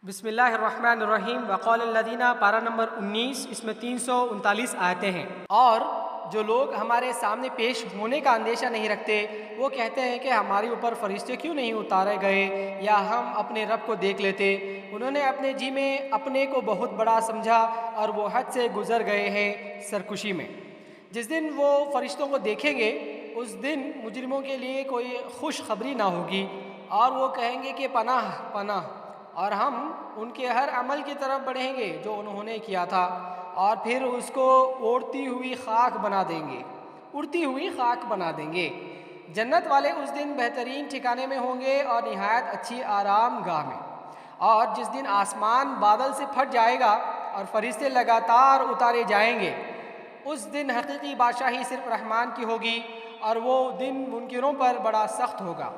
بسم اللہ الرحمن الرحیم وقال الذین پارہ نمبر 19، اس میں 339 آیتیں ہیں۔ اور جو لوگ ہمارے سامنے پیش ہونے کا اندیشہ نہیں رکھتے وہ کہتے ہیں کہ ہمارے اوپر فرشتے کیوں نہیں اتارے گئے یا ہم اپنے رب کو دیکھ لیتے۔ انہوں نے اپنے جی میں اپنے کو بہت بڑا سمجھا اور وہ حد سے گزر گئے ہیں سرکشی میں۔ جس دن وہ فرشتوں کو دیکھیں گے اس دن مجرموں کے لیے کوئی خوشخبری نہ ہوگی، اور وہ کہیں گے کہ پناہ پناہ، اور ہم ان کے ہر عمل کی طرف بڑھیں گے جو انہوں نے کیا تھا، اور پھر اس کو اڑتی ہوئی خاک بنا دیں گے، اڑتی ہوئی خاک بنا دیں گے۔ جنت والے اس دن بہترین ٹھکانے میں ہوں گے اور نہایت اچھی آرام گاہ میں۔ اور جس دن آسمان بادل سے پھٹ جائے گا اور فرشتے لگاتار اتارے جائیں گے، اس دن حقیقی بادشاہی صرف رحمان کی ہوگی، اور وہ دن منکروں پر بڑا سخت ہوگا۔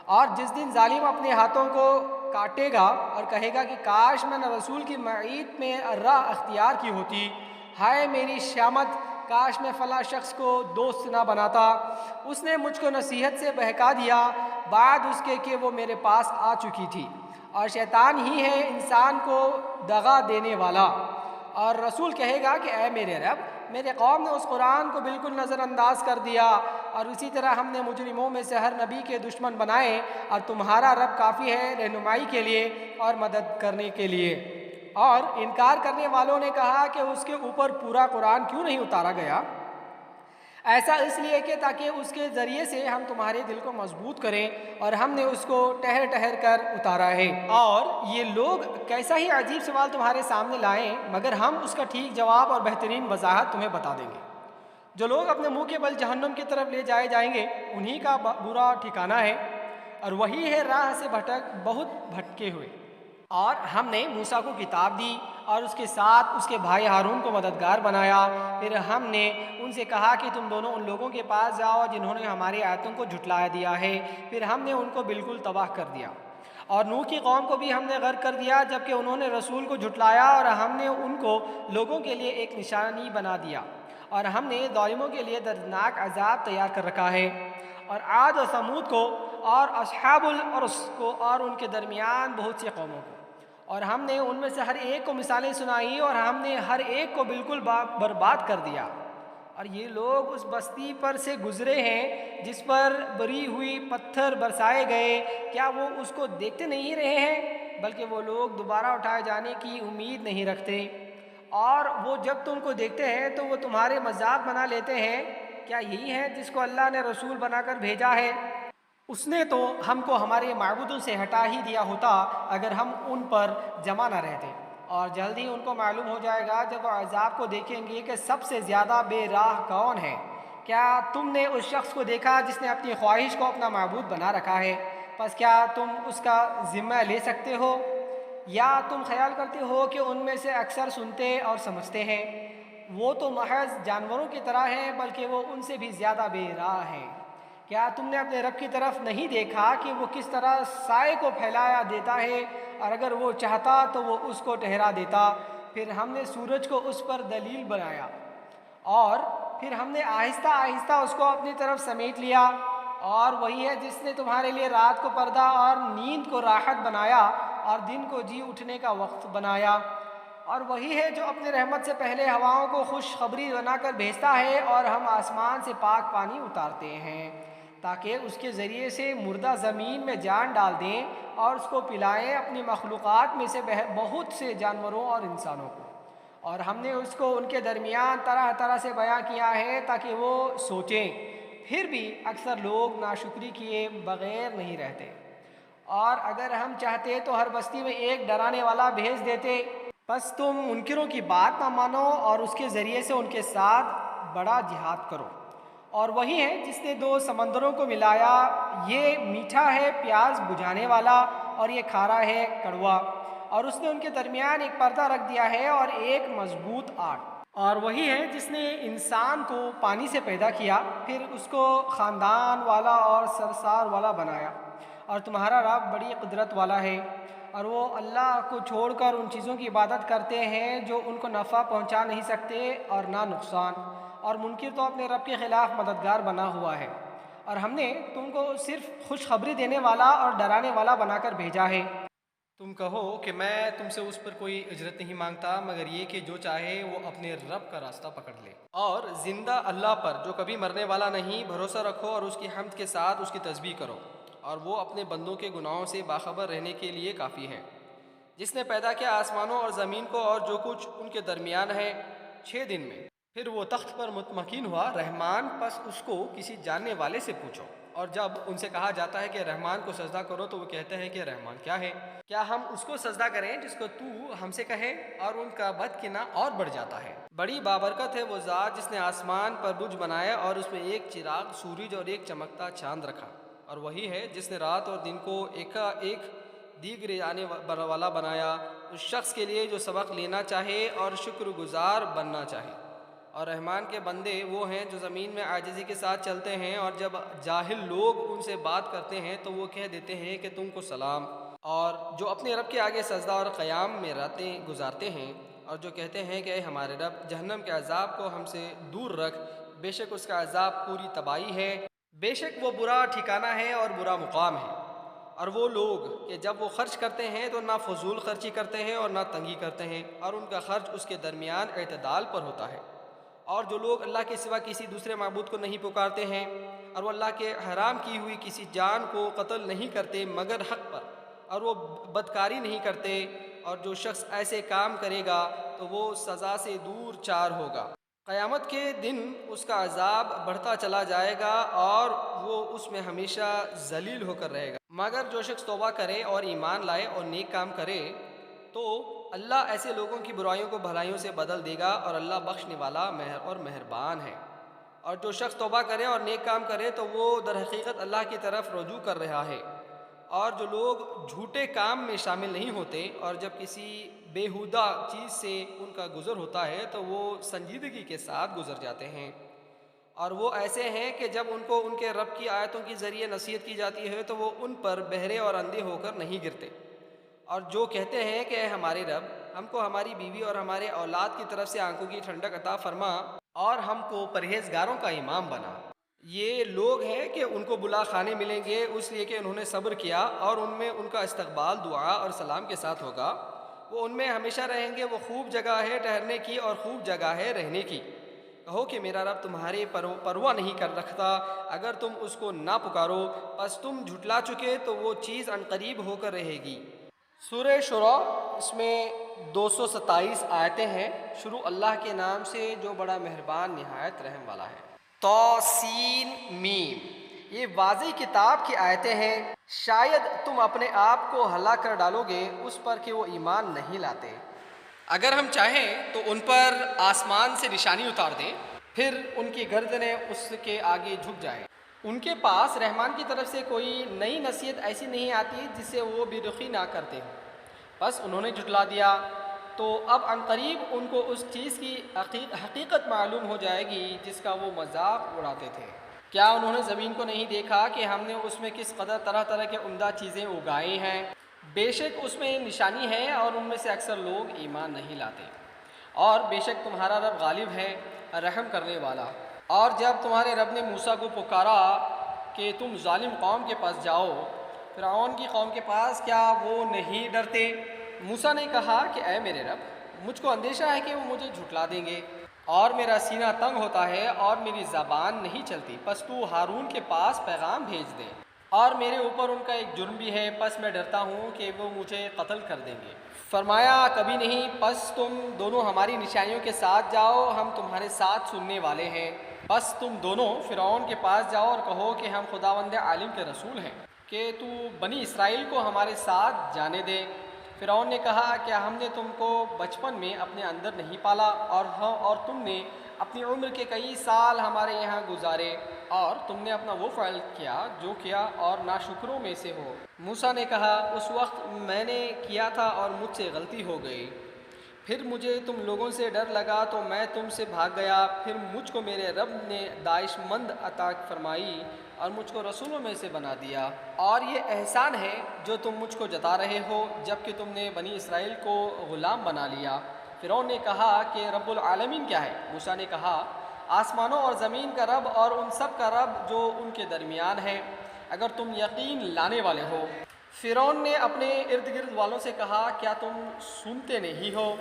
اور جس دن ظالم اپنے ہاتھوں کو کاٹے گا اور کہے گا کہ کاش میں نہ رسول کی معیت میں راہ اختیار کی ہوتی، ہائے میری شامت، کاش میں فلاں شخص کو دوست نہ بناتا، اس نے مجھ کو نصیحت سے بہکا دیا بعد اس کے کہ وہ میرے پاس آ چکی تھی۔ اور شیطان ہی ہے انسان کو دغا دینے والا۔ اور رسول کہے گا کہ اے میرے رب، میرے قوم نے اس قرآن کو بالکل نظر انداز کر دیا، اور اسی طرح ہم نے مجرموں میں سے ہر نبی کے دشمن بنائے، اور تمہارا رب کافی ہے رہنمائی کے لیے اور مدد کرنے کے لیے۔ اور انکار کرنے والوں نے کہا کہ اس کے اوپر پورا قرآن کیوں نہیں اتارا گیا؟ ایسا اس لیے کہ تاکہ اس کے ذریعے سے ہم تمہارے دل کو مضبوط کریں، اور ہم نے اس کو ٹھہر ٹھہر کر اتارا ہے۔ اور یہ لوگ کیسا ہی عجیب سوال تمہارے سامنے لائیں، مگر ہم اس کا ٹھیک جواب اور بہترین وضاحت تمہیں بتا دیں گے۔ جو لوگ اپنے منہ کے بل جہنم کی طرف لے جائے جائیں گے انہی کا برا ٹھکانہ ہے، اور وہی ہے راہ سے بہت بھٹکے ہوئے۔ اور ہم نے موسیٰ کو کتاب دی اور اس کے ساتھ اس کے بھائی ہارون کو مددگار بنایا۔ پھر ہم نے ان سے کہا کہ تم دونوں ان لوگوں کے پاس جاؤ جنہوں نے ہماری آیتوں کو جھٹلایا دیا ہے، پھر ہم نے ان کو بالکل تباہ کر دیا۔ اور نوح کی قوم کو بھی ہم نے غرق کر دیا جبکہ انہوں نے رسول کو جھٹلایا، اور ہم نے ان کو لوگوں کے لیے ایک نشانی بنا دیا، اور ہم نے ظالموں کے لیے دردناک عذاب تیار کر رکھا ہے۔ اور عاد و ثمود کو اور اصحاب الارس کو اور ان کے درمیان بہت سی قوموں کو، اور ہم نے ان میں سے ہر ایک کو مثالیں سنائی، اور ہم نے ہر ایک کو بالکل برباد کر دیا۔ اور یہ لوگ اس بستی پر سے گزرے ہیں جس پر بری ہوئی پتھر برسائے گئے، کیا وہ اس کو دیکھتے نہیں رہے ہیں؟ بلکہ وہ لوگ دوبارہ اٹھائے جانے کی امید نہیں رکھتے، اور وہ جب تم کو دیکھتے ہیں تو وہ تمہارے مذاق بنا لیتے ہیں۔ کیا یہی ہے جس کو اللہ نے رسول بنا کر بھیجا ہے؟ اس نے تو ہم کو ہمارے معبودوں سے ہٹا ہی دیا ہوتا اگر ہم ان پر جمع نہ رہتے۔ اور جلد ہی ان کو معلوم ہو جائے گا جب وہ عذاب کو دیکھیں گے کہ سب سے زیادہ بے راہ کون ہے۔ کیا تم نے اس شخص کو دیکھا جس نے اپنی خواہش کو اپنا معبود بنا رکھا ہے؟ پس کیا تم اس کا ذمہ لے سکتے ہو؟ یا تم خیال کرتے ہو کہ ان میں سے اکثر سنتے اور سمجھتے ہیں؟ وہ تو محض جانوروں کی طرح ہیں، بلکہ وہ ان سے بھی زیادہ بے راہ ہیں۔ کیا تم نے اپنے رب کی طرف نہیں دیکھا کہ وہ کس طرح سائے کو پھیلایا دیتا ہے، اور اگر وہ چاہتا تو وہ اس کو ٹھہرا دیتا؟ پھر ہم نے سورج کو اس پر دلیل بنایا، اور پھر ہم نے آہستہ آہستہ اس کو اپنی طرف سمیٹ لیا۔ اور وہی ہے جس نے تمہارے لیے رات کو پردہ اور نیند کو راحت بنایا، اور دن کو جی اٹھنے کا وقت بنایا۔ اور وہی ہے جو اپنے رحمت سے پہلے ہواؤں کو خوشخبری بنا کر بھیجتا ہے، اور ہم آسمان سے پاک پانی اتارتے ہیں تاکہ اس کے ذریعے سے مردہ زمین میں جان ڈال دیں اور اس کو پلائیں اپنی مخلوقات میں سے بہت سے جانوروں اور انسانوں کو۔ اور ہم نے اس کو ان کے درمیان طرح طرح سے بیان کیا ہے تاکہ وہ سوچیں، پھر بھی اکثر لوگ ناشکری کیے بغیر نہیں رہتے۔ اور اگر ہم چاہتے تو ہر بستی میں ایک ڈرانے والا بھیج دیتے، بس تم منکروں کی بات نہ مانو اور اس کے ذریعے سے ان کے ساتھ بڑا جہاد کرو۔ اور وہی ہے جس نے دو سمندروں کو ملایا، یہ میٹھا ہے پیاز بجھانے والا، اور یہ کھارا ہے کڑوا، اور اس نے ان کے درمیان ایک پردہ رکھ دیا ہے اور ایک مضبوط آڑ۔ اور وہی ہے جس نے انسان کو پانی سے پیدا کیا، پھر اس کو خاندان والا اور سرسار والا بنایا۔ اور تمہارا رب بڑی قدرت والا ہے، اور وہ اللہ کو چھوڑ کر ان چیزوں کی عبادت کرتے ہیں جو ان کو نفع پہنچا نہیں سکتے اور نہ نقصان، اور منکر تو اپنے رب کے خلاف مددگار بنا ہوا ہے۔ اور ہم نے تم کو صرف خوشخبری دینے والا اور ڈرانے والا بنا کر بھیجا ہے۔ تم کہو کہ میں تم سے اس پر کوئی اجرت نہیں مانگتا مگر یہ کہ جو چاہے وہ اپنے رب کا راستہ پکڑ لے، اور زندہ اللہ پر جو کبھی مرنے والا نہیں بھروسہ رکھو، اور اس کی حمد کے ساتھ اس کی تسبیح کرو، اور وہ اپنے بندوں کے گناہوں سے باخبر رہنے کے لیے کافی ہے، جس نے پیدا کیا آسمانوں اور زمین کو اور جو کچھ ان کے درمیان ہے 6 دن میں، پھر وہ تخت پر مطمئن ہوا رحمان، پس اس کو کسی جاننے والے سے پوچھو۔ اور جب ان سے کہا جاتا ہے کہ رحمان کو سجدہ کرو تو وہ کہتے ہیں کہ رحمان کیا ہے؟ کیا ہم اس کو سجدہ کریں جس کو تو ہم سے کہے؟ اور ان کا بدکنہ اور بڑھ جاتا ہے۔ بڑی بابرکت ہے وہ ذات جس نے آسمان پر برج بنایا اور اس میں ایک چراغ سورج اور ایک چمکتا چاند رکھا، اور وہی ہے جس نے رات اور دن کو ایک دیگر آنے والا بنایا اس شخص کے لیے جو سبق لینا چاہے اور شکر گزار بننا چاہے۔ اور رحمان کے بندے وہ ہیں جو زمین میں عاجزی کے ساتھ چلتے ہیں، اور جب جاہل لوگ ان سے بات کرتے ہیں تو وہ کہہ دیتے ہیں کہ تم کو سلام، اور جو اپنے رب کے آگے سجدہ اور قیام میں راتیں گزارتے ہیں، اور جو کہتے ہیں کہ اے ہمارے رب جہنم کے عذاب کو ہم سے دور رکھ، بے شک اس کا عذاب پوری تباہی ہے، بے شک وہ برا ٹھکانہ ہے اور برا مقام ہے۔ اور وہ لوگ کہ جب وہ خرچ کرتے ہیں تو نہ فضول خرچی کرتے ہیں اور نہ تنگی کرتے ہیں، اور ان کا خرچ اس کے درمیان اعتدال پر ہوتا ہے۔ اور جو لوگ اللہ کے سوا کسی دوسرے معبود کو نہیں پکارتے ہیں، اور وہ اللہ کے حرام کی ہوئی کسی جان کو قتل نہیں کرتے مگر حق پر، اور وہ بدکاری نہیں کرتے، اور جو شخص ایسے کام کرے گا تو وہ سزا سے دور چار ہوگا۔ قیامت کے دن اس کا عذاب بڑھتا چلا جائے گا اور وہ اس میں ہمیشہ ذلیل ہو کر رہے گا، مگر جو شخص توبہ کرے اور ایمان لائے اور نیک کام کرے تو اللہ ایسے لوگوں کی برائیوں کو بھلائیوں سے بدل دے گا، اور اللہ بخشنے والا اور مہربان ہے۔ اور جو شخص توبہ کرے اور نیک کام کرے تو وہ در حقیقت اللہ کی طرف رجوع کر رہا ہے۔ اور جو لوگ جھوٹے کام میں شامل نہیں ہوتے اور جب کسی بیہودہ چیز سے ان کا گزر ہوتا ہے تو وہ سنجیدگی کے ساتھ گزر جاتے ہیں، اور وہ ایسے ہیں کہ جب ان کو ان کے رب کی آیتوں کے ذریعے نصیحت کی جاتی ہے تو وہ ان پر بہرے اور اندھے ہو کر نہیں گرتے، اور جو کہتے ہیں کہ اے ہمارے رب ہم کو ہماری بیوی اور ہمارے اولاد کی طرف سے آنکھوں کی ٹھنڈک عطا فرما اور ہم کو پرہیزگاروں کا امام بنا۔ یہ لوگ ہیں کہ ان کو بلا خانے ملیں گے اس لیے کہ انہوں نے صبر کیا، اور ان میں ان کا استقبال دعا اور سلام کے ساتھ ہوگا، وہ ان میں ہمیشہ رہیں گے، وہ خوب جگہ ہے ٹھہرنے کی اور خوب جگہ ہے رہنے کی۔ کہو کہ میرا رب تمہاری پرواہ نہیں کر رکھتا، اگر تم اس کو نہ پکارو پس تم جھٹلا چکے تو وہ چیز عنقریب ہو کر رہے گی۔ سورہ شعراء، اس میں 227 آیتیں ہیں۔ شروع اللہ کے نام سے جو بڑا مہربان نہایت رحم والا ہے۔ توسین میم، یہ واضح کتاب کی آیتیں ہیں، شاید تم اپنے آپ کو ہلاک کر ڈالو گے اس پر کہ وہ ایمان نہیں لاتے۔ اگر ہم چاہیں تو ان پر آسمان سے نشانی اتار دیں، پھر ان کی گردنیں اس کے آگے جھک جائیں۔ ان کے پاس رحمان کی طرف سے کوئی نئی نصیحت ایسی نہیں آتی جس سے وہ بے رخی نہ کرتے ہوں، بس انہوں نے جھٹلا دیا تو اب عنقریب ان کو اس چیز کی حقیقت معلوم ہو جائے گی جس کا وہ مذاق اڑاتے تھے۔ کیا انہوں نے زمین کو نہیں دیکھا کہ ہم نے اس میں کس قدر طرح طرح کے عمدہ چیزیں اگائی ہیں؟ بے شک اس میں نشانی ہے اور ان میں سے اکثر لوگ ایمان نہیں لاتے۔ اور بے شک تمہارا رب غالب ہے، رحم کرنے والا۔ اور جب تمہارے رب نے موسیٰ کو پکارا کہ تم ظالم قوم کے پاس جاؤ، فرعون کی قوم کے پاس، کیا وہ نہیں ڈرتے؟ موسیٰ نے کہا کہ اے میرے رب مجھ کو اندیشہ ہے کہ وہ مجھے جھٹلا دیں گے، اور میرا سینہ تنگ ہوتا ہے اور میری زبان نہیں چلتی، پس تو ہارون کے پاس پیغام بھیج دے، اور میرے اوپر ان کا ایک جرم بھی ہے، پس میں ڈرتا ہوں کہ وہ مجھے قتل کر دیں گے۔ فرمایا کبھی نہیں، پس تم دونوں ہماری نشانیوں کے ساتھ جاؤ، ہم تمہارے ساتھ سننے والے ہیں۔ بس تم دونوں فرعون کے پاس جاؤ اور کہو کہ ہم خداوند عالم کے رسول ہیں، کہ تو بنی اسرائیل کو ہمارے ساتھ جانے دے۔ فرعون نے کہا کیا ہم نے تم کو بچپن میں اپنے اندر نہیں پالا، اور تم نے اپنی عمر کے کئی سال ہمارے یہاں گزارے، اور تم نے اپنا وہ فعل کیا جو کیا اور ناشکروں میں سے ہو۔ موسیٰ نے کہا اس وقت میں نے کیا تھا اور مجھ سے غلطی ہو گئی، پھر مجھے تم لوگوں سے ڈر لگا تو میں تم سے بھاگ گیا، پھر مجھ کو میرے رب نے داعش مند عطا فرمائی اور مجھ کو رسولوں میں سے بنا دیا، اور یہ احسان ہے جو تم مجھ کو جتا رہے ہو جب کہ تم نے بنی اسرائیل کو غلام بنا لیا۔ فرعون نے کہا کہ رب العالمین کیا ہے؟ موسیٰ نے کہا آسمانوں اور زمین کا رب اور ان سب کا رب جو ان کے درمیان ہے، اگر تم یقین لانے والے ہو۔ فرعون نے اپنے ارد گرد والوں سے کہا کیا تم سنتے نہیں ہو؟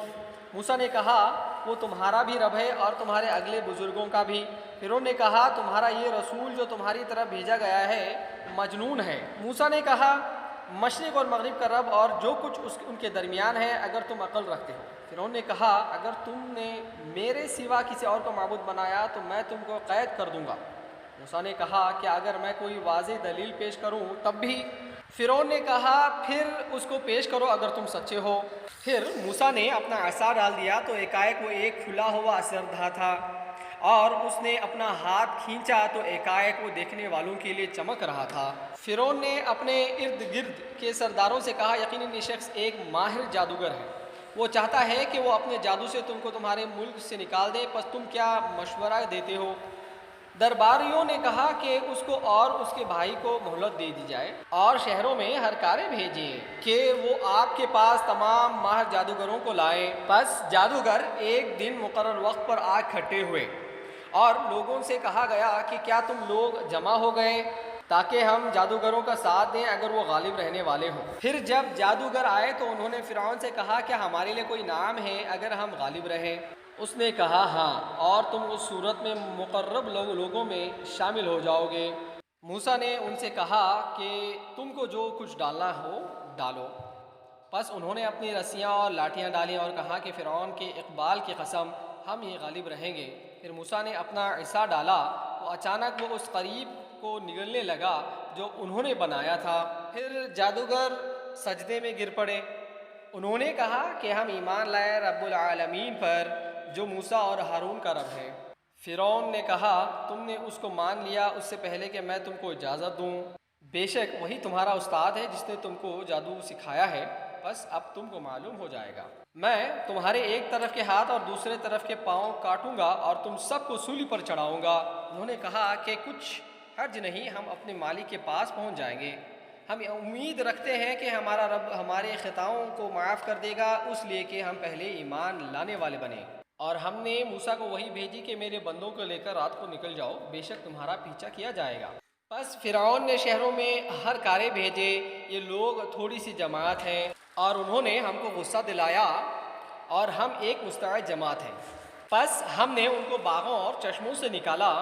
موسیٰ نے کہا وہ تمہارا بھی رب ہے اور تمہارے اگلے بزرگوں کا بھی۔ فرعون نے کہا تمہارا یہ رسول جو تمہاری طرف بھیجا گیا ہے مجنون ہے۔ موسیٰ نے کہا مشرق اور مغرب کا رب اور جو کچھ ان کے درمیان ہے اگر تم عقل رکھتے ہو۔ فرعون نے کہا اگر تم نے میرے سوا کسی اور کو معبود بنایا تو میں تم کو قید کر دوں گا۔ موسیٰ نے کہا کہ اگر میں کوئی واضح دلیل پیش کروں تب بھی؟ فرعون نے کہا پھر اس کو پیش کرو اگر تم سچے ہو۔ پھر موسیٰ نے اپنا عصا ڈال دیا تو ایک وہ ایک کھلا ہوا اسردھا تھا، اور اس نے اپنا ہاتھ کھینچا تو ایک وہ دیکھنے والوں کے لیے چمک رہا تھا۔ فرعون نے اپنے ارد گرد کے سرداروں سے کہا یقیناً یہ شخص ایک ماہر جادوگر ہے، وہ چاہتا ہے کہ وہ اپنے جادو سے تم کو تمہارے ملک سے نکال دے، پس تم کیا مشورہ دیتے ہو؟ درباریوں نے کہا کہ اس کو اور اس کے بھائی کو مہلت دے دی جائے اور شہروں میں ہر کارے بھیجیں کہ وہ آپ کے پاس تمام ماہر جادوگروں کو لائیں۔ پس جادوگر ایک دن مقرر وقت پر آ کھٹے ہوئے اور لوگوں سے کہا گیا کہ کیا تم لوگ جمع ہو گئے تاکہ ہم جادوگروں کا ساتھ دیں اگر وہ غالب رہنے والے ہوں؟ پھر جب جادوگر آئے تو انہوں نے فرعون سے کہا کیا ہمارے لیے کوئی انعام ہے اگر ہم غالب رہیں؟ اس نے کہا ہاں، اور تم اس صورت میں مقرب لوگوں میں شامل ہو جاؤ گے۔ موسیٰ نے ان سے کہا کہ تم کو جو کچھ ڈالنا ہو ڈالو۔ پس انہوں نے اپنی رسیاں اور لاٹھیاں ڈالیں اور کہا کہ فرعون کے اقبال کی قسم ہم یہ غالب رہیں گے۔ پھر موسیٰ نے اپنا عصا ڈالا تو اچانک وہ اس قریب کو نگلنے لگا جو انہوں نے بنایا تھا۔ پھر جادوگر سجدے میں گر پڑے۔ انہوں نے کہا کہ ہم ایمان لائے رب العالمین پر جو موسیٰ اور ہارون کا رب ہے۔ فرعون نے کہا تم نے اس کو مان لیا اس سے پہلے کہ میں تم کو اجازت دوں، بے شک وہی تمہارا استاد ہے جس نے تم کو جادو سکھایا ہے، بس اب تم کو معلوم ہو جائے گا۔ میں تمہارے ایک طرف کے ہاتھ اور دوسرے طرف کے پاؤں کاٹوں گا اور تم سب کو سولی پر چڑھاؤں گا۔ انہوں نے کہا کہ کچھ حرج نہیں، ہم اپنے مالک کے پاس پہنچ جائیں گے۔ ہم امید رکھتے ہیں کہ ہمارا رب ہمارے خطاؤں کو معاف کر دے گا اس لیے کہ ہم پہلے ایمان لانے والے بنے۔ اور ہم نے موسیٰ کو وحی بھیجی کہ میرے بندوں کو لے کر رات کو نکل جاؤ، بے شک تمہارا پیچھا کیا جائے گا۔ پس فرعون نے شہروں میں ہر کارے بھیجے، یہ لوگ تھوڑی سی جماعت ہیں اور انہوں نے ہم کو غصہ دلایا اور ہم ایک مستعد جماعت ہیں۔ پس ہم نے ان کو باغوں اور چشموں سے نکالا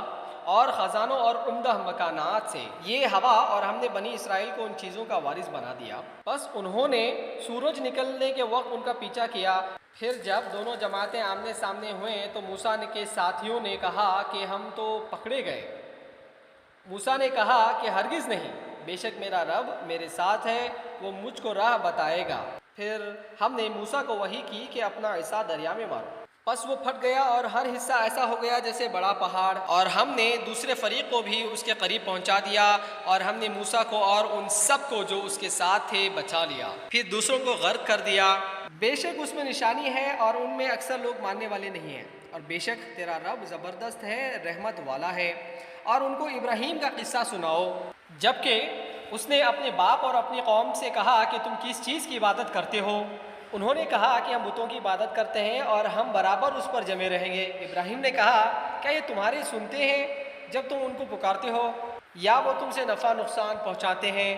اور خزانوں اور عمدہ مکانات سے، یہ ہوا، اور ہم نے بنی اسرائیل کو ان چیزوں کا وارث بنا دیا۔ پس انہوں نے سورج نکلنے کے وقت ان کا پیچھا کیا۔ پھر جب دونوں جماعتیں آمنے سامنے ہوئیں تو موسیٰ کے ساتھیوں نے کہا کہ ہم تو پکڑے گئے۔ موسیٰ نے کہا کہ ہرگز نہیں، بے شک میرا رب میرے ساتھ ہے، وہ مجھ کو راہ بتائے گا۔ پھر ہم نے موسیٰ کو وحی کی کہ اپنا عصا دریا میں مارو، پس وہ پھٹ گیا اور ہر حصہ ایسا ہو گیا جیسے بڑا پہاڑ، اور ہم نے دوسرے فریق کو بھی اس کے قریب پہنچا دیا، اور ہم نے موسیٰ کو اور ان سب کو جو اس کے ساتھ تھے بچا لیا، پھر دوسروں کو غرق کر دیا۔ بے شک اس میں نشانی ہے اور ان میں اکثر لوگ ماننے والے نہیں ہیں، اور بے شک تیرا رب زبردست ہے، رحمت والا ہے۔ اور ان کو ابراہیم کا قصہ سناؤ، جبکہ اس نے اپنے باپ اور اپنی قوم سے کہا کہ تم کس چیز کی عبادت کرتے ہو؟ انہوں نے کہا کہ ہم بتوں کی عبادت کرتے ہیں اور ہم برابر اس پر جمے رہیں گے۔ ابراہیم نے کہا کیا یہ تمہارے سنتے ہیں جب تم ان کو پکارتے ہو، یا وہ تم سے نفع نقصان پہنچاتے ہیں؟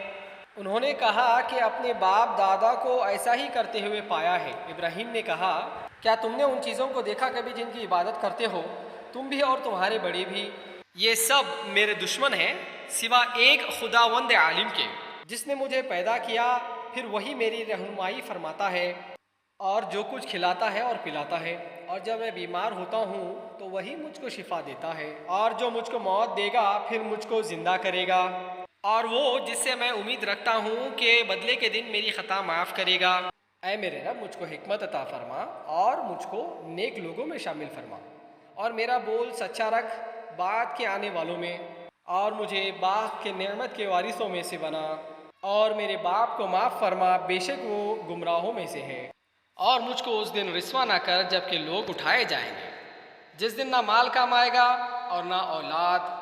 انہوں نے کہا کہ اپنے باپ دادا کو ایسا ہی کرتے ہوئے پایا ہے۔ ابراہیم نے کہا کیا تم نے ان چیزوں کو دیکھا کبھی جن کی عبادت کرتے ہو، تم بھی اور تمہارے بڑے بھی؟ یہ سب میرے دشمن ہیں سوا ایک خداوند عالم کے جس نے مجھے پیدا کیا، پھر وہی میری رہنمائی فرماتا ہے اور جو کچھ کھلاتا ہے اور پلاتا ہے، اور جب میں بیمار ہوتا ہوں تو وہی مجھ کو شفا دیتا ہے، اور جو مجھ کو موت دے گا پھر مجھ کو زندہ کرے گا، اور وہ جس سے میں امید رکھتا ہوں کہ بدلے کے دن میری خطا معاف کرے گا۔ اے میرے رب مجھ کو حکمت عطا فرما اور مجھ کو نیک لوگوں میں شامل فرما، اور میرا بول سچا رکھ بعد کے آنے والوں میں، اور مجھے باغ کے نعمت کے وارثوں میں سے بنا، اور میرے باپ کو معاف فرما، بے شک وہ گمراہوں میں سے ہے، اور مجھ کو اس دن رسوا نہ کر جب کہ لوگ اٹھائے جائیں گے، جس دن نہ مال کام آئے گا اور نہ اولاد،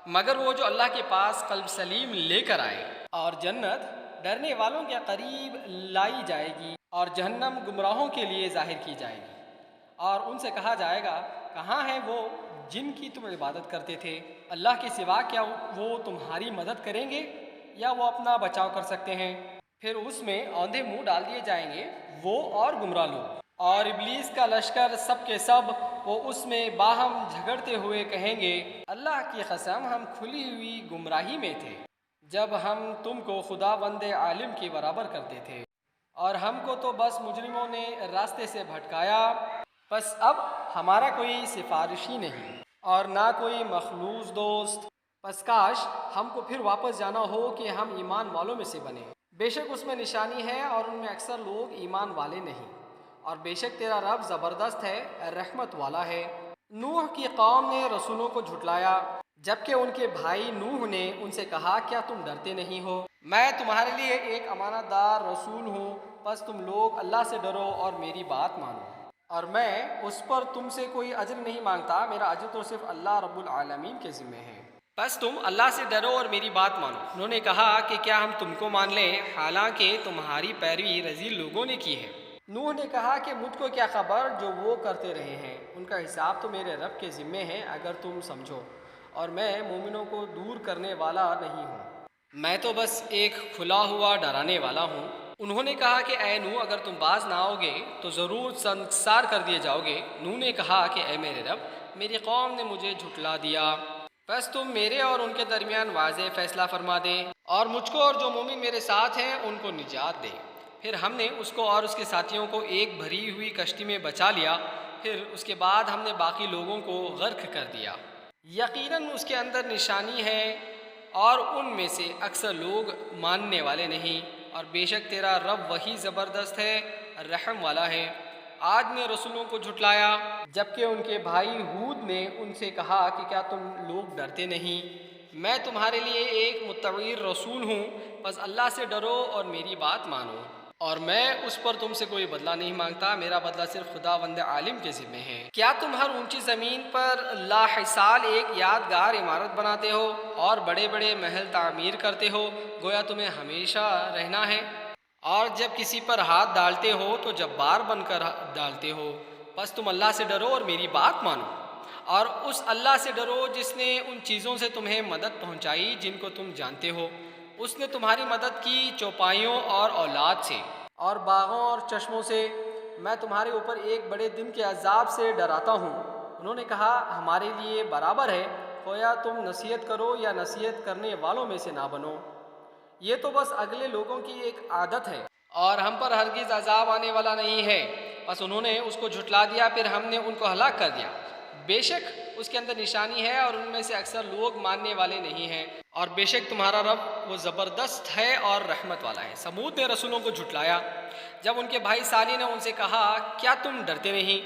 مگر وہ جو اللہ کے پاس قلب سلیم لے کر آئے۔ اور جنت ڈرنے والوں کے قریب لائی جائے گی اور جہنم گمراہوں کے لیے ظاہر کی جائے گی، اور ان سے کہا جائے گا کہاں ہیں وہ جن کی تم عبادت کرتے تھے؟ اللہ کے سوا کیا وہ تمہاری مدد کریں گے یا وہ اپنا بچاؤ کر سکتے ہیں؟ پھر اس میں اوندھے منہ ڈال دیے جائیں گے وہ اور گمراہ لوگ، اور ابلیس کا لشکر سب کے سب وہ اس میں باہم جھگڑتے ہوئے کہیں گے اللہ کی قسم ہم کھلی ہوئی گمراہی میں تھے جب ہم تم کو خدا بند عالم کے برابر کرتے تھے، اور ہم کو تو بس مجرموں نے راستے سے بھٹکایا، بس اب ہمارا کوئی سفارشی نہیں اور نہ کوئی مخلوص دوست، پس کاش ہم کو پھر واپس جانا ہو کہ ہم ایمان والوں میں سے بنیں۔ بے شک اس میں نشانی ہے اور ان میں اکثر لوگ ایمان والے نہیں، اور بے شک تیرا رب زبردست ہے، رحمت والا ہے۔ نوح کی قوم نے رسولوں کو جھٹلایا، جبکہ ان کے بھائی نوح نے ان سے کہا کیا تم ڈرتے نہیں ہو؟ میں تمہارے لیے ایک امانت دار رسول ہوں، بس تم لوگ اللہ سے ڈرو اور میری بات مانو، اور میں اس پر تم سے کوئی اجر نہیں مانگتا، میرا اجر تو صرف اللہ رب العالمین کے ذمہ ہے۔ بس تم اللہ سے ڈرو اور میری بات مانو۔ انہوں نے کہا کہ کیا ہم تم کو مان لیں حالانکہ تمہاری پیروی رذیل لوگوں نے کی ہے۔ نوح نے کہا کہ مجھ کو کیا خبر جو وہ کرتے رہے ہیں، ان کا حساب تو میرے رب کے ذمے ہے اگر تم سمجھو، اور میں مومنوں کو دور کرنے والا نہیں ہوں، میں تو بس ایک کھلا ہوا ڈرانے والا ہوں۔ انہوں نے کہا کہ اے نوح اگر تم باز نہ آؤ گے تو ضرور سنسار کر دیے جاؤ گے۔ نوح نے کہا کہ اے میرے رب میری قوم نے مجھے جھٹلا دیا، بس تم میرے اور ان کے درمیان واضح فیصلہ فرما دے اور مجھ کو اور جو مومن میرے ساتھ ہیں ان کو نجات دے۔ پھر ہم نے اس کو اور اس کے ساتھیوں کو ایک بھری ہوئی کشتی میں بچا لیا، پھر اس کے بعد ہم نے باقی لوگوں کو غرق کر دیا۔ یقیناً اس کے اندر نشانی ہے اور ان میں سے اکثر لوگ ماننے والے نہیں، اور بے شک تیرا رب وہی زبردست ہے، رحم والا ہے۔ آج نے رسولوں کو جھٹلایا، جبکہ ان کے بھائی ہود نے ان سے کہا کہ کیا تم لوگ ڈرتے نہیں؟ میں تمہارے لیے ایک متبعر رسول ہوں، بس اللہ سے ڈرو اور میری بات مانو، اور میں اس پر تم سے کوئی بدلہ نہیں مانگتا، میرا بدلہ صرف خدا بند عالم کے ذمہ ہے۔ کیا تم ہر اونچی زمین پر لاحصال ایک یادگار عمارت بناتے ہو اور بڑے بڑے محل تعمیر کرتے ہو گویا تمہیں ہمیشہ رہنا ہے، اور جب کسی پر ہاتھ ڈالتے ہو تو جبار بن کر ڈالتے ہو؟ بس تم اللہ سے ڈرو اور میری بات مانو، اور اس اللہ سے ڈرو جس نے ان چیزوں سے تمہیں مدد پہنچائی جن کو تم جانتے ہو۔ اس نے تمہاری مدد کی چوپایوں اور اولاد سے اور باغوں اور چشموں سے۔ میں تمہارے اوپر ایک بڑے دن کے عذاب سے ڈراتا ہوں۔ انہوں نے کہا ہمارے لیے برابر ہے، گویا تم نصیحت کرو یا نصیحت کرنے والوں میں سے نہ بنو، یہ تو بس اگلے لوگوں کی ایک عادت ہے، اور ہم پر ہرگز عذاب آنے والا نہیں ہے۔ بس انہوں نے اس کو جھٹلا دیا، پھر ہم نے ان کو ہلاک کر دیا۔ بے شک اس کے اندر نشانی ہے اور ان میں سے اکثر لوگ ماننے والے نہیں ہیں، اور بے شک تمہارا رب وہ زبردست ہے اور رحمت والا ہے۔ سمود نے رسولوں کو جھٹلایا، جب ان کے بھائی صالح نے ان سے کہا کیا تم ڈرتے نہیں؟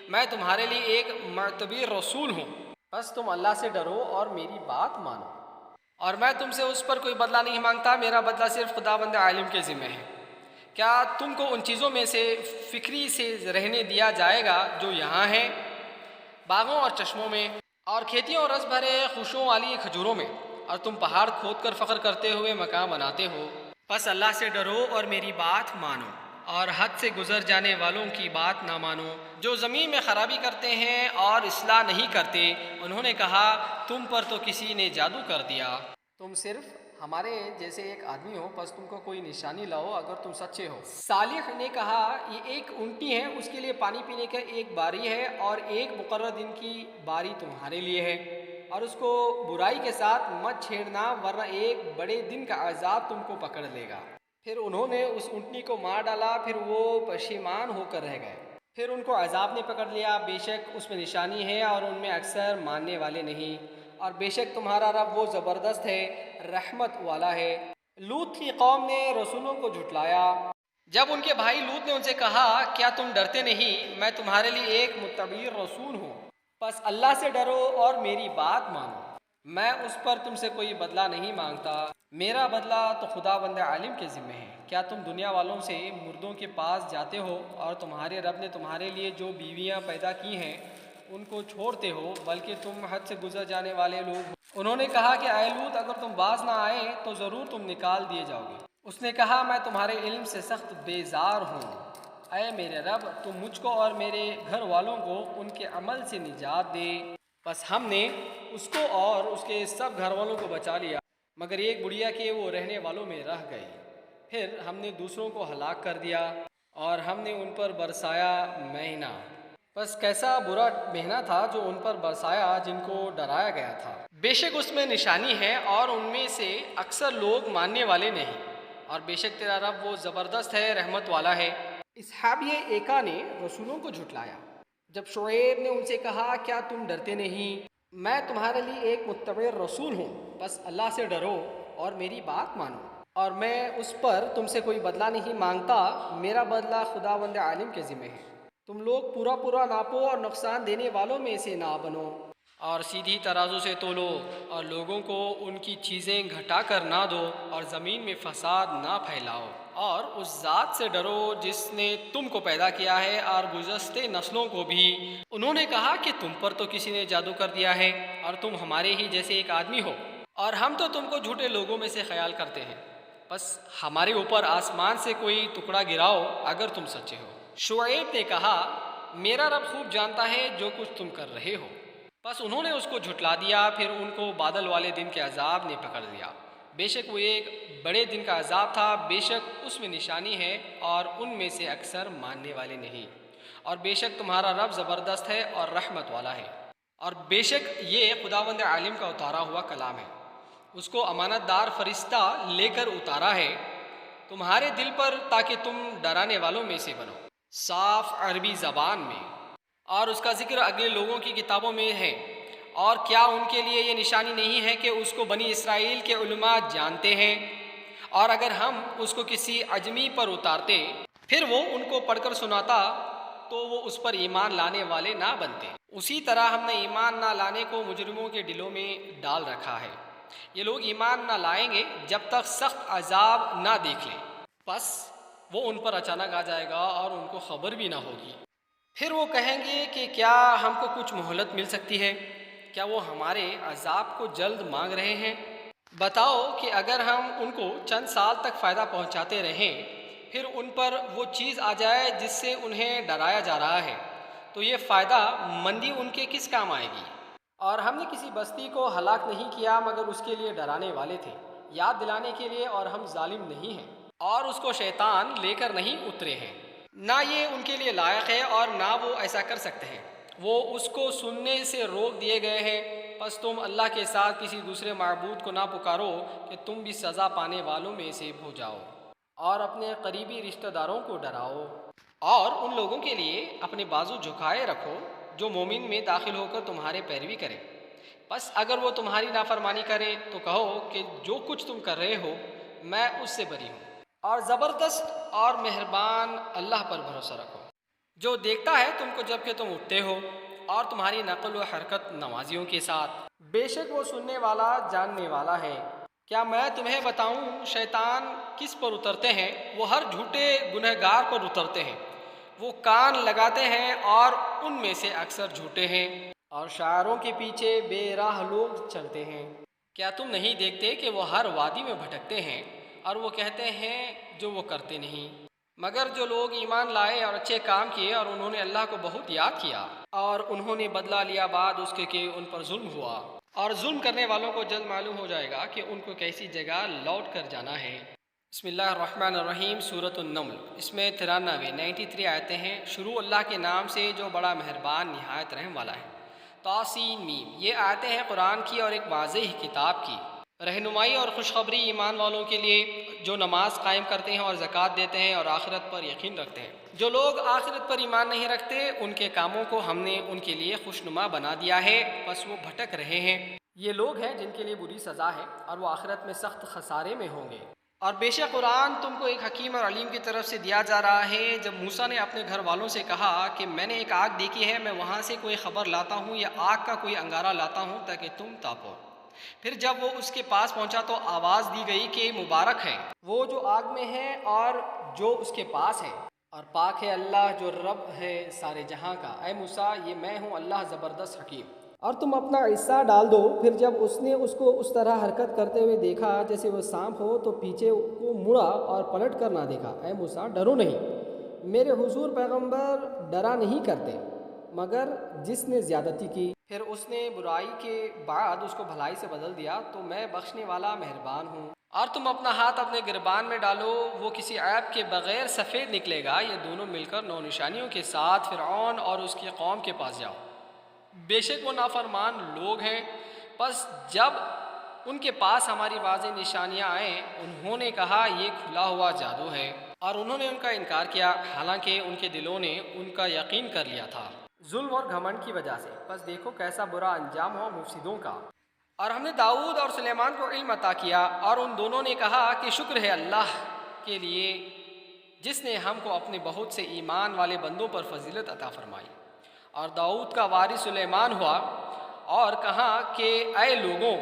میں تمہارے لیے ایک معتبر رسول ہوں، بس تم اللہ سے ڈرو اور میری بات مانو، اور میں تم سے اس پر کوئی بدلہ نہیں مانگتا، میرا بدلہ صرف خدا بند عالم کے ذمہ ہے۔ کیا تم کو ان چیزوں میں سے فکری سے رہنے دیا جائے گا جو یہاں ہیں، باغوں اور چشموں میں اور کھیتیوں اور رس بھرے خوشوں والی کھجوروں میں، اور تم پہاڑ کھود کر فخر کرتے ہوئے مکان بناتے ہو؟ بس اللہ سے ڈرو اور میری بات مانو، اور حد سے گزر جانے والوں کی بات نہ مانو جو زمین میں خرابی کرتے ہیں اور اصلاح نہیں کرتے۔ انہوں نے کہا تم پر تو کسی نے جادو کر دیا، تم صرف ہمارے جیسے ایک آدمی ہو، بس تم کو کوئی نشانی لاؤ اگر تم سچے ہو۔ صالح نے کہا یہ ایک اونٹی ہے، اس کے لیے پانی پینے کا ایک باری ہے اور ایک مقرر دن کی باری تمہارے لیے ہے، اور اس کو برائی کے ساتھ مت چھیڑنا ورنہ ایک بڑے دن کا عذاب تم کو پکڑ لے گا۔ پھر انہوں نے اس اونٹنی کو مار ڈالا، پھر وہ پشیمان ہو کر رہ گئے، پھر ان کو عذاب نے پکڑ لیا۔ بے شک اس میں نشانی ہے اور ان میں اکثر ماننے والے نہیں، اور بے شک تمہارا رب وہ زبردست ہے، رحمت والا ہے۔ لوط کی قوم نے رسولوں کو جھٹلایا، جب ان کے بھائی لوط نے ان سے کہا کیا تم ڈرتے نہیں؟ میں تمہارے لیے ایک متبعر رسول ہوں، بس اللہ سے ڈرو اور میری بات مانو، میں اس پر تم سے کوئی بدلہ نہیں مانگتا، میرا بدلہ تو خدا بند عالم کے ذمہ ہے۔ کیا تم دنیا والوں سے مردوں کے پاس جاتے ہو اور تمہارے رب نے تمہارے لیے جو بیویاں پیدا کی ہیں ان کو چھوڑتے ہو، بلکہ تم حد سے گزر جانے والے لوگ ہو؟ انہوں نے کہا کہ اے لوط اگر تم باز نہ آئے تو ضرور تم نکال دیے جاؤ گے۔ اس نے کہا میں تمہارے علم سے سخت بیزار ہوں، اے میرے رب تم مجھ کو اور میرے گھر والوں کو ان کے عمل سے نجات دے۔ بس ہم نے اس کو اور اس کے سب گھر والوں کو بچا لیا، مگر ایک بڑھیا کے وہ رہنے والوں میں رہ گئی۔ پھر ہم نے دوسروں کو ہلاک کر دیا اور ہم نے ان پر برسایا مہینہ۔ بس کیسا برا مہینہ تھا جو ان پر برسایا جن کو ڈرایا گیا تھا۔ بے شک اس میں نشانی ہے اور ان میں سے اکثر لوگ ماننے والے نہیں، اور بے شک تیرا رب وہ زبردست ہے، رحمت والا ہے۔ اصحابی ایکا نے رسولوں کو جھٹلایا جب شعیب نے ان سے کہا کیا تم ڈرتے نہیں؟ میں تمہارے لیے ایک متبع رسول ہوں، بس اللہ سے ڈرو اور میری بات مانو، اور میں اس پر تم سے کوئی بدلہ نہیں مانگتا، میرا بدلہ خداوند عالم کے ذمہ ہے۔ تم لوگ پورا پورا ناپو اور نقصان دینے والوں میں سے نہ بنو، اور سیدھی ترازو سے تولو، اور لوگوں کو ان کی چیزیں گھٹا کر نہ دو، اور زمین میں فساد نہ پھیلاؤ، اور اس ذات سے ڈرو جس نے تم کو پیدا کیا ہے اور گزشتہ نسلوں کو بھی۔ انہوں نے کہا کہ تم پر تو کسی نے جادو کر دیا ہے اور تم ہمارے ہی جیسے ایک آدمی ہو، اور ہم تو تم کو جھوٹے لوگوں میں سے خیال کرتے ہیں، بس ہمارے اوپر آسمان سے کوئی ٹکڑا گراؤ اگر تم سچے ہو۔ شعیب نے کہا میرا رب خوب جانتا ہے جو کچھ تم کر رہے ہو۔ بس انہوں نے اس کو جھٹلا دیا، پھر ان کو بادل والے دن کے عذاب نے پکڑ لیا۔ بے شک وہ ایک بڑے دن کا عذاب تھا، بے شک اس میں نشانی ہے اور ان میں سے اکثر ماننے والے نہیں، اور بے شک تمہارا رب زبردست ہے اور رحمت والا ہے۔ اور بے شک یہ خداوند عالم کا اتارا ہوا کلام ہے، اس کو امانت دار فرشتہ لے کر اتارا ہے تمہارے دل پر تاکہ تم ڈرانے والوں میں سے بنو، صاف عربی زبان میں، اور اس کا ذکر اگلے لوگوں کی کتابوں میں ہے۔ اور کیا ان کے لیے یہ نشانی نہیں ہے کہ اس کو بنی اسرائیل کے علماء جانتے ہیں، اور اگر ہم اس کو کسی عجمی پر اتارتے پھر وہ ان کو پڑھ کر سناتا تو وہ اس پر ایمان لانے والے نہ بنتے۔ اسی طرح ہم نے ایمان نہ لانے کو مجرموں کے دلوں میں ڈال رکھا ہے۔ یہ لوگ ایمان نہ لائیں گے جب تک سخت عذاب نہ دیکھ لیں، پس وہ ان پر اچانک آ جائے گا اور ان کو خبر بھی نہ ہوگی۔ پھر وہ کہیں گے کہ کیا ہم کو کچھ مہلت مل سکتی ہے؟ کیا وہ ہمارے عذاب کو جلد مانگ رہے ہیں؟ بتاؤ کہ اگر ہم ان کو چند سال تک فائدہ پہنچاتے رہیں، پھر ان پر وہ چیز آ جائے جس سے انہیں ڈرایا جا رہا ہے، تو یہ فائدہ مندی ان کے کس کام آئے گی؟ اور ہم نے کسی بستی کو ہلاک نہیں کیا مگر اس کے لیے ڈرانے والے تھے، یاد دلانے کے لیے، اور ہم ظالم نہیں ہیں۔ اور اس کو شیطان لے کر نہیں اترے ہیں، نہ یہ ان کے لیے لائق ہے اور نہ وہ ایسا کر سکتے ہیں، وہ اس کو سننے سے روک دیے گئے ہیں۔ پس تم اللہ کے ساتھ کسی دوسرے معبود کو نہ پکارو کہ تم بھی سزا پانے والوں میں سے ہو جاؤ، اور اپنے قریبی رشتہ داروں کو ڈراؤ، اور ان لوگوں کے لیے اپنے بازو جھکائے رکھو جو مومن میں داخل ہو کر تمہارے پیروی کریں۔ بس اگر وہ تمہاری نافرمانی کریں تو کہو کہ جو کچھ تم کر رہے ہو میں اس سے بری ہوں، اور زبردست اور مہربان اللہ پر بھروسہ رکھو، جو دیکھتا ہے تم کو جب کہ تم اٹھتے ہو اور تمہاری نقل و حرکت نمازیوں کے ساتھ، بے شک وہ سننے والا جاننے والا ہے۔ کیا میں تمہیں بتاؤں شیطان کس پر اترتے ہیں؟ وہ ہر جھوٹے گنہگار پر اترتے ہیں، وہ کان لگاتے ہیں اور ان میں سے اکثر جھوٹے ہیں، اور شاعروں کے پیچھے بے راہ لوگ چلتے ہیں۔ کیا تم نہیں دیکھتے کہ وہ ہر وادی میں بھٹکتے ہیں اور وہ کہتے ہیں جو وہ کرتے نہیں؟ مگر جو لوگ ایمان لائے اور اچھے کام کیے اور انہوں نے اللہ کو بہت یاد کیا اور انہوں نے بدلہ لیا بعد اس کے کہ ان پر ظلم ہوا، اور ظلم کرنے والوں کو جلد معلوم ہو جائے گا کہ ان کو کیسی جگہ لوٹ کر جانا ہے۔ بسم اللہ الرحمن الرحیم۔ سورۃ النمل، اس میں 93 آیتیں ہیں۔ شروع اللہ کے نام سے جو بڑا مہربان نہایت رحم والا ہے۔ طاسین میم، یہ آیتیں ہیں قرآن کی اور ایک واضح کتاب کی رہنمائی اور خوشخبری ایمان والوں کے لیے جو نماز قائم کرتے ہیں اور زکوٰۃ دیتے ہیں اور آخرت پر یقین رکھتے ہیں۔ جو لوگ آخرت پر ایمان نہیں رکھتے ان کے کاموں کو ہم نے ان کے لیے خوشنما بنا دیا ہے، بس وہ بھٹک رہے ہیں۔ یہ لوگ ہیں جن کے لیے بری سزا ہے اور وہ آخرت میں سخت خسارے میں ہوں گے۔ اور بے شک قرآن تم کو ایک حکیم اور علیم کی طرف سے دیا جا رہا ہے۔ جب موسیٰ نے اپنے گھر والوں سے کہا کہ میں نے ایک آگ دیکھی ہے، میں وہاں سے کوئی خبر لاتا ہوں یا آگ کا کوئی انگارہ لاتا ہوں تاکہ تم تاپو۔ پھر جب وہ اس کے پاس پہنچا تو آواز دی گئی کہ مبارک ہے وہ جو آگ میں ہے اور جو اس کے پاس ہے، اور پاک ہے اللہ جو رب ہے سارے جہاں کا۔ اے موسیٰ، یہ میں ہوں اللہ زبردست حکیم، اور تم اپنا حصہ ڈال دو۔ پھر جب اس نے اس کو اس طرح حرکت کرتے ہوئے دیکھا جیسے وہ سانپ ہو تو پیچھے کو مڑا اور پلٹ کر نہ دیکھا۔ اے موسیٰ، ڈرو نہیں، میرے حضور پیغمبر ڈرا نہیں کرتے مگر جس نے زیادتی کی، پھر اس نے برائی کے بعد اس کو بھلائی سے بدل دیا، تو میں بخشنے والا مہربان ہوں۔ اور تم اپنا ہاتھ اپنے گربان میں ڈالو، وہ کسی عیب کے بغیر سفید نکلے گا، یہ دونوں مل کر 9 نشانیوں کے ساتھ فرعون اور اس کی قوم کے پاس جاؤ، بے شک وہ نافرمان لوگ ہیں۔ پس جب ان کے پاس ہماری واضح نشانیاں آئیں، انہوں نے کہا یہ کھلا ہوا جادو ہے، اور انہوں نے ان کا انکار کیا، حالانکہ ان کے دلوں نے ان کا یقین کر لیا تھا ظلم اور گھمنڈ کی وجہ سے۔ پس دیکھو کیسا برا انجام ہوا مفسدوں کا۔ اور ہم نے داؤد اور سلیمان کو علم عطا کیا، اور ان دونوں نے کہا کہ شکر ہے اللہ کے لیے جس نے ہم کو اپنے بہت سے ایمان والے بندوں پر فضیلت عطا فرمائی۔ اور داؤد کا وارث سلیمان ہوا، اور کہا کہ اے لوگوں،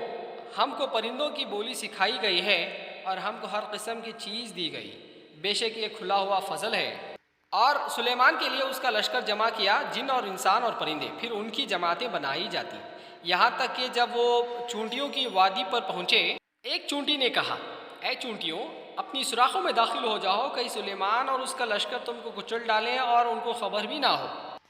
ہم کو پرندوں کی بولی سکھائی گئی ہے، اور ہم کو ہر قسم کی چیز دی گئی، بے شک یہ کھلا ہوا فضل ہے۔ اور سلیمان کے لیے اس کا لشکر جمع کیا، جن اور انسان اور پرندے، پھر ان کی جماعتیں بنائی جاتی، یہاں تک کہ جب وہ چونٹیوں کی وادی پر پہنچے، ایک چونٹی نے کہا اے چونٹیوں، اپنی سوراخوں میں داخل ہو جاؤ، کہیں سلیمان اور اس کا لشکر تم کو کچل ڈالیں اور ان کو خبر بھی نہ ہو۔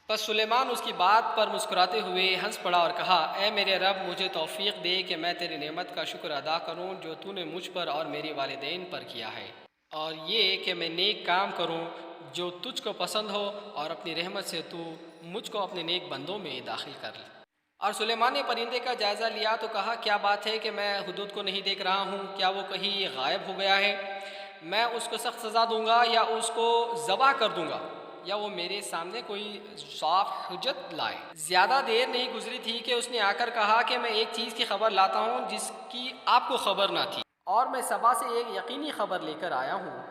پس سلیمان اس کی بات پر مسکراتے ہوئے ہنس پڑا اور کہا اے میرے رب، مجھے توفیق دے کہ میں تیری نعمت کا شکر ادا کروں جو تو نے مجھ پر اور میرے والدین پر کیا ہے، اور یہ کہ میں نیک کام کروں جو تجھ کو پسند ہو، اور اپنی رحمت سے تو مجھ کو اپنے نیک بندوں میں داخل کر لے۔ اور سلیمان نے پرندے کا جائزہ لیا تو کہا کیا بات ہے کہ میں حدود کو نہیں دیکھ رہا ہوں، کیا وہ کہیں غائب ہو گیا ہے؟ میں اس کو سخت سزا دوں گا، یا اس کو ذبح کر دوں گا، یا وہ میرے سامنے کوئی صاف حجت لائے۔ زیادہ دیر نہیں گزری تھی کہ اس نے آ کر کہا کہ میں ایک چیز کی خبر لاتا ہوں جس کی آپ کو خبر نہ تھی، اور میں سبا سے ایک یقینی خبر لے کر آیا ہوں۔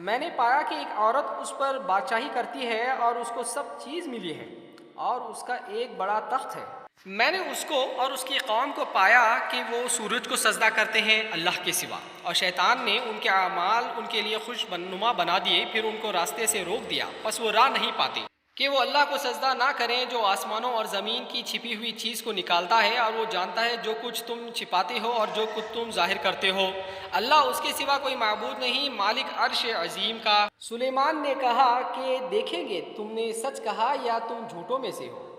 میں نے پایا کہ ایک عورت اس پر بادشاہی کرتی ہے، اور اس کو سب چیز ملی ہے، اور اس کا ایک بڑا تخت ہے۔ میں نے اس کو اور اس کی قوم کو پایا کہ وہ سورج کو سجدہ کرتے ہیں اللہ کے سوا، اور شیطان نے ان کے اعمال ان کے لیے خوش نما بنا دیے، پھر ان کو راستے سے روک دیا، پس وہ راہ نہیں پاتے کہ وہ اللہ کو سجدہ نہ کریں جو آسمانوں اور زمین کی چھپی ہوئی چیز کو نکالتا ہے، اور وہ جانتا ہے جو کچھ تم چھپاتے ہو اور جو کچھ تم ظاہر کرتے ہو۔ اللہ اس کے سوا کوئی معبود نہیں، مالک عرش عظیم کا۔ سلیمان نے کہا کہ دیکھیں گے تم نے سچ کہا یا تم جھوٹوں میں سے ہو،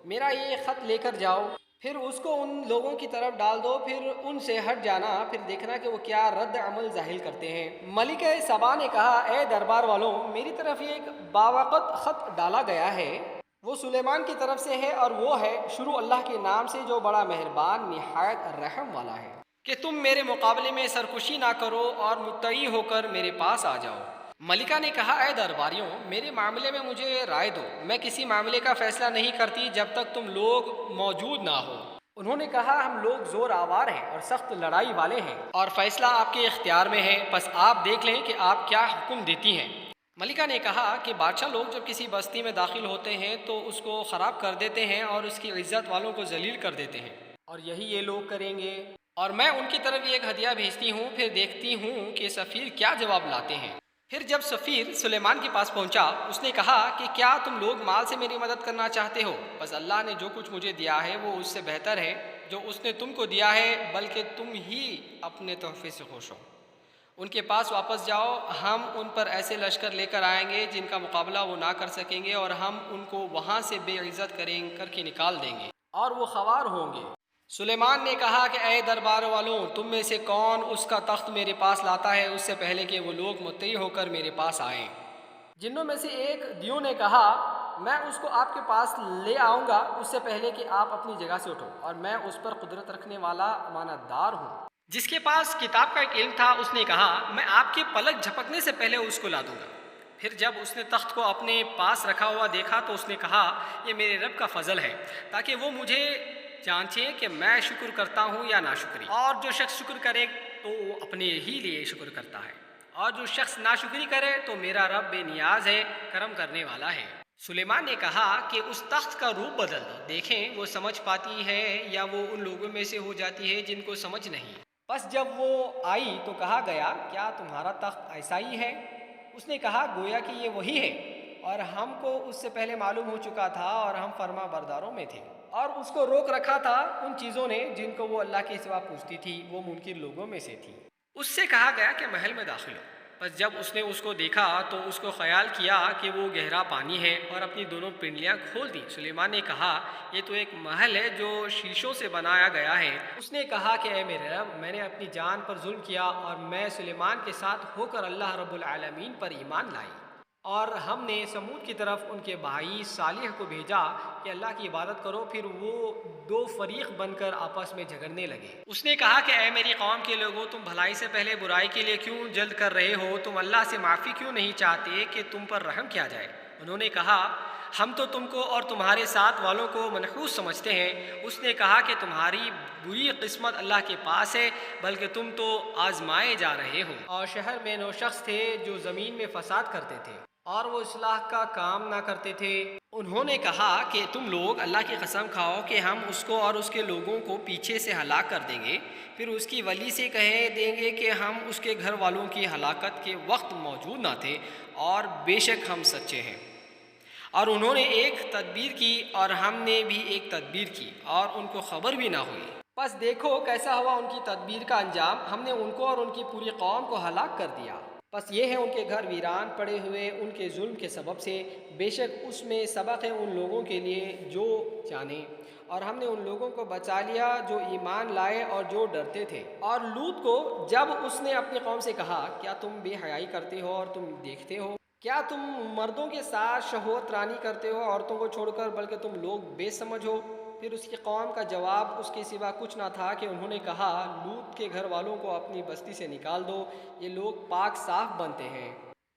میرا یہ خط لے کر جاؤ، پھر اس کو ان لوگوں کی طرف ڈال دو، پھر ان سے ہٹ جانا، پھر دیکھنا کہ وہ کیا رد عمل ظاہر کرتے ہیں۔ ملکہ سبا نے کہا اے دربار والوں، میری طرف ایک باوقت خط ڈالا گیا ہے، وہ سلیمان کی طرف سے ہے، اور وہ ہے شروع اللہ کے نام سے جو بڑا مہربان نہایت رحم والا ہے، کہ تم میرے مقابلے میں سرکشی نہ کرو اور مطیع ہو کر میرے پاس آ جاؤ۔ ملکہ نے کہا اے درباریوں، میرے معاملے میں مجھے رائے دو، میں کسی معاملے کا فیصلہ نہیں کرتی جب تک تم لوگ موجود نہ ہو۔ انہوں نے کہا ہم لوگ زور آور ہیں اور سخت لڑائی والے ہیں، اور فیصلہ آپ کے اختیار میں ہے، پس آپ دیکھ لیں کہ آپ کیا حکم دیتی ہیں۔ ملکہ نے کہا کہ بادشاہ لوگ جب کسی بستی میں داخل ہوتے ہیں تو اس کو خراب کر دیتے ہیں اور اس کی عزت والوں کو ذلیل کر دیتے ہیں، اور یہی یہ لوگ کریں گے، اور میں ان کی طرف ایک ہدیہ بھیجتی ہوں، پھر دیکھتی ہوں کہ سفیر کیا جواب لاتے ہیں۔ پھر جب سفیر سلیمان کے پاس پہنچا، اس نے کہا کہ کیا تم لوگ مال سے میری مدد کرنا چاہتے ہو؟ بس اللہ نے جو کچھ مجھے دیا ہے وہ اس سے بہتر ہے جو اس نے تم کو دیا ہے، بلکہ تم ہی اپنے تحفے سے خوش ہو۔ ان کے پاس واپس جاؤ، ہم ان پر ایسے لشکر لے کر آئیں گے جن کا مقابلہ وہ نہ کر سکیں گے، اور ہم ان کو وہاں سے بے عزت کر کے نکال دیں گے، اور وہ خوار ہوں گے۔ سلیمان نے کہا کہ اے دربار والوں، تم میں سے کون اس کا تخت میرے پاس لاتا ہے اس سے پہلے کہ وہ لوگ مطیع ہو کر میرے پاس آئیں؟ جنوں میں سے ایک دیو نے کہا میں اس کو آپ کے پاس لے آؤں گا اس سے پہلے کہ آپ اپنی جگہ سے اٹھو، اور میں اس پر قدرت رکھنے والا امانت دار ہوں۔ جس کے پاس کتاب کا ایک علم تھا اس نے کہا میں آپ کے پلک جھپکنے سے پہلے اس کو لا دوں گا۔ پھر جب اس نے تخت کو اپنے پاس رکھا ہوا دیکھا تو اس نے کہا یہ میرے رب کا فضل ہے تاکہ وہ مجھے جانچے کہ میں شکر کرتا ہوں یا ناشکری، اور جو شخص شکر کرے تو وہ اپنے ہی لیے شکر کرتا ہے، اور جو شخص ناشکری کرے تو میرا رب بے نیاز ہے، کرم کرنے والا ہے۔ سلیمان نے کہا کہ اس تخت کا روپ بدل دو، دیکھیں وہ سمجھ پاتی ہے یا وہ ان لوگوں میں سے ہو جاتی ہے جن کو سمجھ نہیں۔ بس جب وہ آئی تو کہا گیا کیا تمہارا تخت ایسا ہی ہے؟ اس نے کہا گویا کہ یہ وہی ہے، اور ہم کو اس سے پہلے معلوم ہو چکا تھا اور ہم فرما برداروں میں تھے، اور اس کو روک رکھا تھا ان چیزوں نے جن کو وہ اللہ کے سوا پوچھتی تھی، وہ منکر لوگوں میں سے تھی۔ اس سے کہا گیا کہ محل میں داخل ہو، بس جب اس نے اس کو دیکھا تو اس کو خیال کیا کہ وہ گہرا پانی ہے اور اپنی دونوں پنڈلیاں کھول دیں۔ سلیمان نے کہا یہ تو ایک محل ہے جو شیشوں سے بنایا گیا ہے۔ اس نے کہا کہ اے میرے رب، میں نے اپنی جان پر ظلم کیا اور میں سلیمان کے ساتھ ہو کر اللہ رب العالمین پر ایمان لائی، اور ہم نے سمود کی طرف ان کے بھائی صالح کو بھیجا کہ اللہ کی عبادت کرو، پھر وہ دو فریق بن کر آپس میں جھگڑنے لگے۔ اس نے کہا کہ اے میری قوم کے لوگوں، تم بھلائی سے پہلے برائی کے لیے کیوں جلد کر رہے ہو؟ تم اللہ سے معافی کیوں نہیں چاہتے کہ تم پر رحم کیا جائے؟ انہوں نے کہا ہم تو تم کو اور تمہارے ساتھ والوں کو منحوس سمجھتے ہیں۔ اس نے کہا کہ تمہاری بری قسمت اللہ کے پاس ہے، بلکہ تم تو آزمائے جا رہے ہو۔ اور شہر میں 9 شخص تھے جو زمین میں فساد کرتے تھے اور وہ اصلاح کا کام نہ کرتے تھے۔ انہوں نے کہا کہ تم لوگ اللہ کی قسم کھاؤ کہ ہم اس کو اور اس کے لوگوں کو پیچھے سے ہلاک کر دیں گے، پھر اس کی ولی سے کہہ دیں گے کہ ہم اس کے گھر والوں کی ہلاکت کے وقت موجود نہ تھے، اور بے شک ہم سچے ہیں۔ اور انہوں نے ایک تدبیر کی اور ہم نے بھی ایک تدبیر کی، اور ان کو خبر بھی نہ ہوئی۔ بس دیکھو کیسا ہوا ان کی تدبیر کا انجام، ہم نے ان کو اور ان کی پوری قوم کو ہلاک کر دیا۔ بس یہ ہے ان کے گھر ویران پڑے ہوئے ان کے ظلم کے سبب سے، بے شک اس میں سبق ہے ان لوگوں کے لیے جو جانے۔ اور ہم نے ان لوگوں کو بچا لیا جو ایمان لائے اور جو ڈرتے تھے۔ اور لوط کو جب اس نے اپنی قوم سے کہا کیا تم بے حیائی کرتے ہو اور تم دیکھتے ہو؟ کیا تم مردوں کے ساتھ شہوت رانی کرتے ہو عورتوں کو چھوڑ کر، بلکہ تم لوگ بے سمجھ ہو؟ پھر اس کی قوم کا جواب اس کے سوا کچھ نہ تھا کہ انہوں نے کہا لوط کے گھر والوں کو اپنی بستی سے نکال دو، یہ لوگ پاک صاف بنتے ہیں۔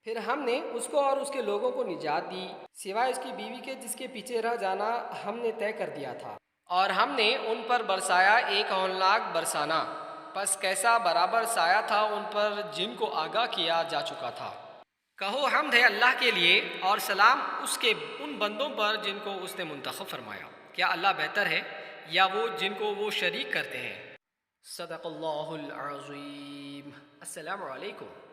پھر ہم نے اس کو اور اس کے لوگوں کو نجات دی، سوائے اس کی بیوی کے جس کے پیچھے رہ جانا ہم نے طے کر دیا تھا۔ اور ہم نے ان پر برسایا ایک ہولناک برسانا، پس کیسا برابر سایہ تھا ان پر جن کو آگاہ کیا جا چکا تھا۔ کہو حمد ہے اللہ کے لیے اور سلام اس کے ان بندوں پر جن کو اس نے منتخب فرمایا۔ کیا اللہ بہتر ہے یا وہ جن کو وہ شریک کرتے ہیں؟ صدق اللہ العظیم۔ السلام علیکم۔